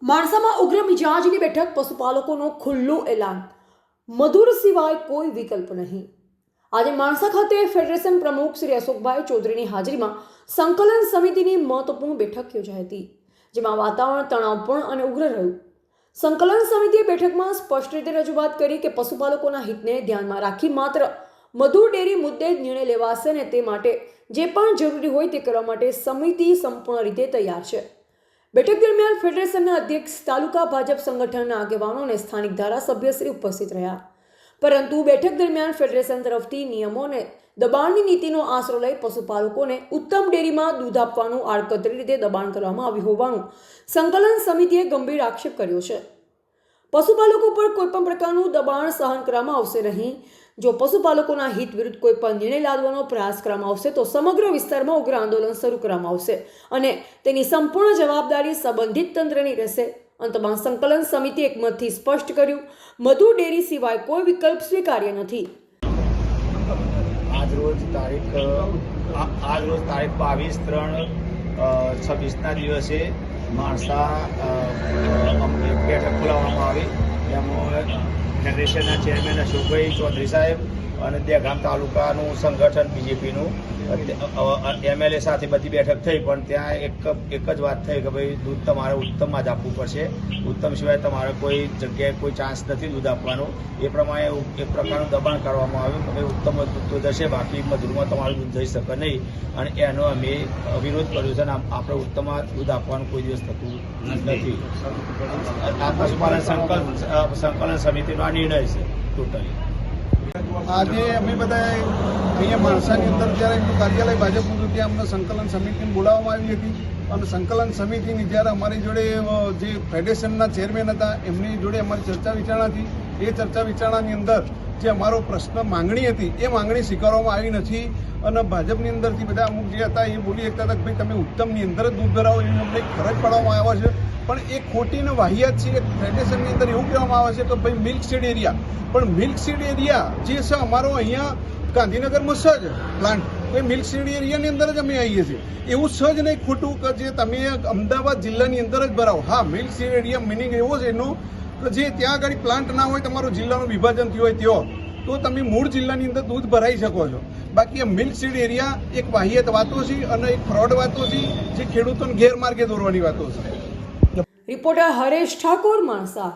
માણસામાં ઉગ્ર મિજાજની બેઠક, પશુપાલકોનો ખુલ્લું એલાન, મધુર સિવાય કોઈ વિકલ્પ નહીં. આજે માણસા ખાતે ફેડરેશન પ્રમુખ શ્રી અશોકભાઈ ચૌધરીની હાજરીમાં સંકલન સમિતિની મહત્વપૂર્ણ બેઠક યોજાઈ હતી, જેમાં વાતાવરણ તણાવપૂર્ણ અને ઉગ્ર રહ્યું. સંકલન સમિતિએ બેઠકમાં સ્પષ્ટ રીતે રજૂઆત કરી કે પશુપાલકોના હિતને ધ્યાનમાં રાખી માત્ર મધુર ડેરી મુદ્દે જ નિર્ણય લેવાશે અને તે માટે જે પણ જરૂરી હોય તે કરવા માટે સમિતિ સંપૂર્ણ રીતે તૈયાર છે. બેઠક દરમિયાન ફેડરેશનના અધ્યક્ષ, તાલુકા ભાજપ સંગઠનના આગેવાનો અને સ્થાનિક ધારાસભ્યશ્રી ઉપસ્થિત રહ્યા. પરંતુ બેઠક દરમિયાન ફેડરેશન તરફથી નિયમો અને દબાણની નીતિનો આશરો લઈ પશુપાલકોને ઉત્તમ ડેરીમાં દૂધ આપવાનું આડકતરી રીતે દબાણ કરવામાં આવ્યું હોવાનું સંકલન સમિતિએ ગંભીર આક્ષેપ કર્યો છે. પશુપાલકો પર કોઈપણ પ્રકારનું દબાણ સહન કરવામાં આવશે નહીં. જો પશુપાલકોના હિત વિરુદ્ધ કોઈ પણ નિર્ણય લાદવાનો પ્રયાસ કરવામાં આવશે તો સમગ્ર વિસ્તારમાં ઉગ્ર આંદોલન શરૂ કરવામાં આવશે અને તેની સંપૂર્ણ જવાબદારી સંબંધિત તંત્રની રહેશે. અંતમાં સંકલન સમિતિ એકમતથી સ્પષ્ટ કર્યું, મધુર ડેરી સિવાય કોઈ વિકલ્પ સ્વીકાર્ય નથી. આજરોજ તારીખ 22/3/26ના દિવસે માણસા બેઠક બોલાવવામાં આવી. એમાં ફેડરેશનના ચેરમેન અશોકભાઈ ચૌધરી સાહેબ અને દહેગામ તાલુકાનું સંગઠન બીજેપીનું MLA સાથે બધી બેઠક થઈ. પણ ત્યાં એક જ વાત થઈ કે ભાઈ દૂધ તમારે ઉત્તમમાં જ આપવું પડશે, ઉત્તમ સિવાય તમારે કોઈ જગ્યાએ કોઈ ચાન્સ નથી દૂધ આપવાનો. એ પ્રમાણે એક પ્રકારનું દબાણ કરવામાં આવ્યું કે ભાઈ ઉત્તમ દૂધ હશે, બાકી મધુરમાં તમારું દૂધ જઈ શકે નહીં. અને એનો અમે વિરોધ કર્યો છે અને આપણે ઉત્તમમાં દૂધ આપવાનું કોઈ દિવસ થતું નથી. આ પશુપાલન સંકલન સમિતિનો આ નિર્ણય છે ટોટલી. આજે અમે બધા અહીંયા માણસાની અંદર જ્યારે એમનું કાર્યાલય ભાજપનું હતું ત્યાં અમને સંકલન સમિતિને બોલાવવામાં આવી હતી. અને સંકલન સમિતિની જ્યારે અમારી જોડે જે ફેડરેશનના ચેરમેન હતા એમની જોડે અમારી ચર્ચા વિચારણા હતી. એ ચર્ચા વિચારણાની અંદર જે અમારો પ્રશ્ન માંગણી હતી એ માંગણી સ્વીકારવામાં આવી નથી. અને ભાજપની અંદરથી બધા અમુક જે હતા એ બોલી શકતા હતા કે ભાઈ તમે ઉત્તમની અંદર જ દૂધ ધરાવો, એની અમને ફરજ પાડવામાં આવે છે. પણ એ ખોટી ને વાહિયાત છે. ફેડરેશનની અંદર એવું કહેવામાં આવે છે કે ભાઈ મિલ્ક સીડ એરિયા, પણ મિલ્ક સીડ એરિયા જે છે અમારો અહીંયા ગાંધીનગરમાં સજ પ્લાન્ટ, એ મિલ્ક સીડ એરિયાની અંદર જ અમે આવીએ છીએ. એવું સજ નહીં ખોટું કે જે તમે અમદાવાદ જિલ્લાની અંદર જ ભરાવો. હા, મિલ્ક સીડ એરિયા મિનિંગ એવો છે એનો કે જે ત્યાં આગળ પ્લાન્ટ ના હોય, તમારો જિલ્લાનું વિભાજન થયું હોય ત્યાં, તો તમે મૂળ જિલ્લાની અંદર દૂધ ભરાઈ શકો છો. બાકી મિલ્ક સીડ એરિયા એક વાહિયાત વાતો છે અને એક ફ્રોડ વાતો છે જે ખેડૂતોને ગેરમાર્ગે દોરવાની વાતો છે. રિપોર્ટર હરેશ ઠાકોર, માણસા.